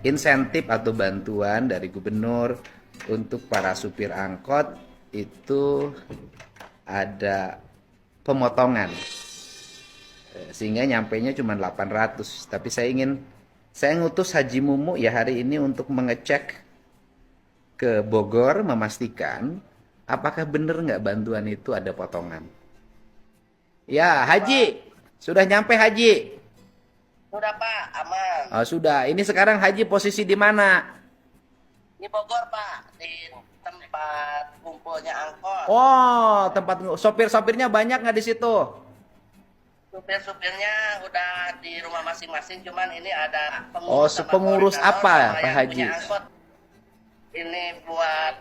insentif atau bantuan dari gubernur untuk para supir angkot itu ada pemotongan. Sehingga nyampainya cuma 800. Tapi saya ngutus Haji Mumu ya hari ini untuk mengecek ke Bogor, memastikan apakah benar nggak bantuan itu ada potongan. Ya, Haji, sudah nyampe Haji. Sudah Pak, aman. Oh, sudah. Ini sekarang Haji posisi di mana? Di Bogor Pak, di tempat kumpulnya angkot. Oh, tempat sopir-sopirnya banyak nggak di situ? Supir-supirnya udah di rumah masing-masing, cuman ini ada Oh, pengurus sama pengurus koordinator apa sama Pak yang Haji? punya angkot. Ini buat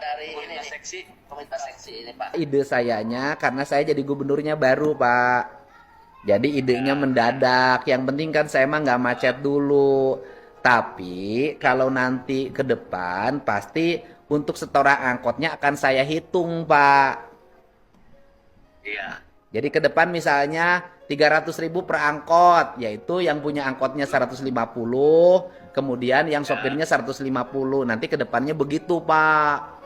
dari ini nih, komunitas seksi ini Pak. Ide sayanya karena saya jadi gubernurnya baru Pak. Jadi idenya mendadak. Yang penting kan saya mah nggak macet dulu. Tapi kalau nanti ke depan pasti untuk setoran angkotnya akan saya hitung Pak. Iya. Jadi ke depan misalnya 300.000 per angkot, yaitu yang punya angkotnya 150, kemudian yang sopirnya 150. Nanti ke depannya begitu, Pak.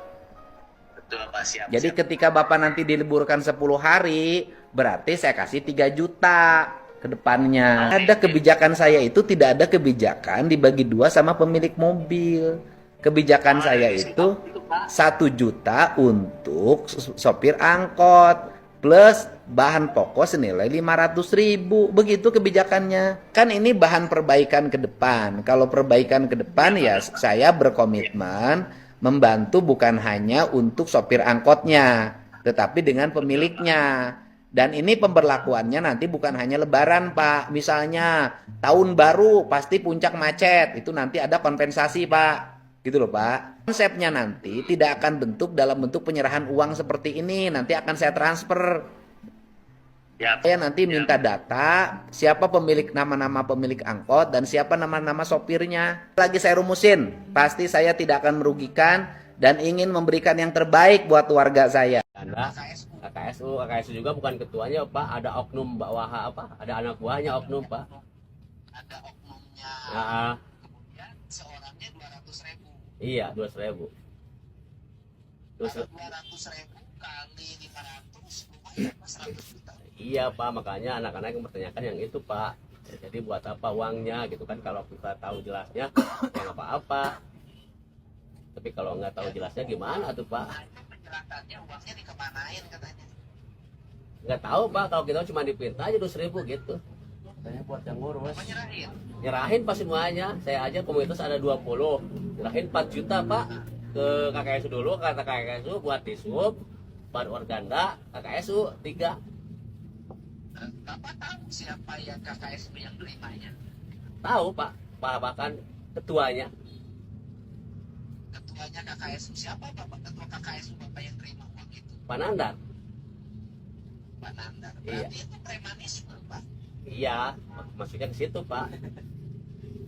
Betul Pak, siap. Jadi ketika Bapak nanti diliburkan 10 hari, berarti saya kasih 3 juta ke depannya. Ada kebijakan saya itu tidak ada kebijakan dibagi dua sama pemilik mobil. Kebijakan saya itu 1 juta untuk sopir angkot plus bahan pokok senilai 500.000. Begitu kebijakannya. Kan ini bahan perbaikan ke depan. Kalau perbaikan ke depan ya saya berkomitmen membantu bukan hanya untuk sopir angkotnya, tetapi dengan pemiliknya. Dan ini pemberlakuannya nanti bukan hanya lebaran Pak. Misalnya tahun baru pasti puncak macet. Itu nanti ada kompensasi Pak. Gitu loh Pak. Konsepnya nanti tidak akan dalam bentuk penyerahan uang seperti ini. Nanti akan saya transfer. Saya nanti minta data siapa pemilik nama-nama pemilik angkot dan siapa nama-nama sopirnya. Lagi saya rumusin. Pasti saya tidak akan merugikan dan ingin memberikan yang terbaik buat warga saya. Anda KKSU juga bukan ketuanya Pak, ada oknum bawah apa? Ada anak buahnya oknum Pak. Ada oknumnya. Nah, Kemudian seorangnya 200.000. iya 200.000. Terus 200.000 kali 500 lumayan Pak, 100 juta. iya Pak, makanya anak-anak yang mempertanyakan yang itu Pak. Jadi buat apa uangnya gitu kan, kalau kita tahu jelasnya ya nggak apa-apa. Tapi kalau nggak tahu jelasnya gimana tuh Pak? Nah, itu penjelasannya uangnya dikemanain katanya. Nggak tahu Pak, kalau kita cuma dipinta aja 200.000 gitu. Katanya buat yang ngurus. Menyerahin. Nyerahin Pak semuanya. Saya aja komunitas ada 20. Nyerahin 4 juta Pak ke KKSU dulu, kata KKSU buat disub, baru organda, KKSU 3. Bapak tahu siapa yang KKSU yang nerimanya? Tahu Pak, bahkan ketuanya. Ketuanya KKSU siapa Bapak? Ketua KKSU Bapak yang terima uang itu? Pak Nandar. Pak Nandar. Iya. Berarti itu premanisme Pak. Iya, masuknya ke situ Pak.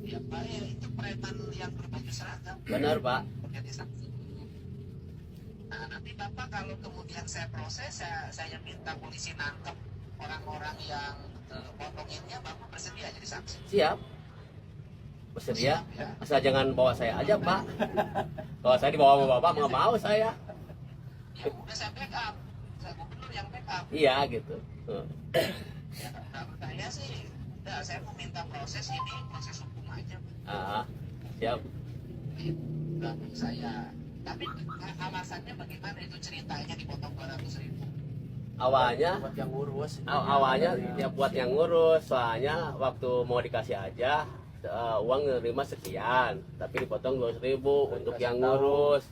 Ya Pak, ya, itu preman yang berbaju seragam. Benar Pak. Menjadi saksi. Nah, nanti Bapak kalau kemudian saya proses, saya minta polisi nangkep orang-orang yang potonginnya, Bapak bersedia jadi saksi? Siap. Bersedia. Asal jangan bawa saya aja Pak. Kalau saya dibawa sama Bapak nggak mau saya. Ya udah saya backup. Saya gubernur yang backup. Iya gitu. Ya, kalau saya sih, udah saya mau minta proses ini, proses hukum aja. Ah, siap. Belakang saya. Tapi alasannya bagaimana itu ceritanya dipotong 200.000? Awalnya Buat yang ngurus. awalnya ya buat yang ngurus, soalnya waktu mau dikasih aja uang nerima sekian, tapi dipotong 200.000 untuk yang ngurus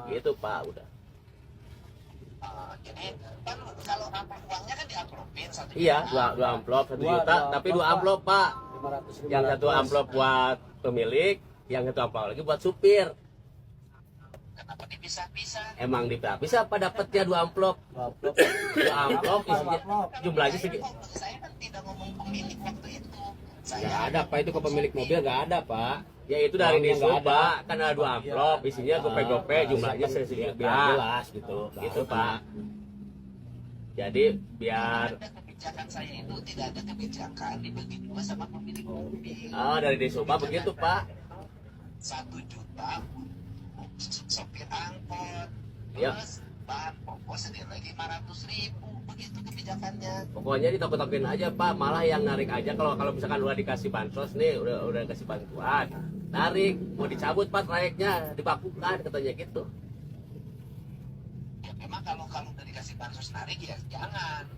gitu Pak. Udah Jadi kan kalau uangnya kan diamplopin 1 iya juta. dua amplop 1 juta, tapi 2 amplop Pak. 500.000. Yang 1 amplop buat pemilik, yang 1 amplop lagi buat supir. Kenapa dipisah-pisah? Emang bisa apa dapatnya 2 amplop? 2 amplop isinya jumlahnya segitu. Saya kan tidak ngomong pemilik waktu itu. Nggak ada Pak, itu ke pemilik mobil nggak ada Pak. Ya itu dari Uangnya disub nggak ada. Pak, kan ada 2 amplop, isinya gope-gope, jumlahnya segitu biar jelas gitu. gitu Pak. Jadi biar kebijakan saya itu tidak ada kebijakan dibagi dua sama pemilik mobil. Dari Desoba begitu pak. 1 juta untuk sopir angkot, Iya. plus bahan pokok sendiri lagi 500.000, begitu kebijakannya. Pokoknya ditakut-takutin aja pak, malah yang narik aja kalau kalau misalkan udah dikasih bansos nih, udah kasih bantuan, narik mau dicabut pak trayeknya, dibakukan katanya gitu. Ya memang kalau udah dikasih bansos narik ya jangan.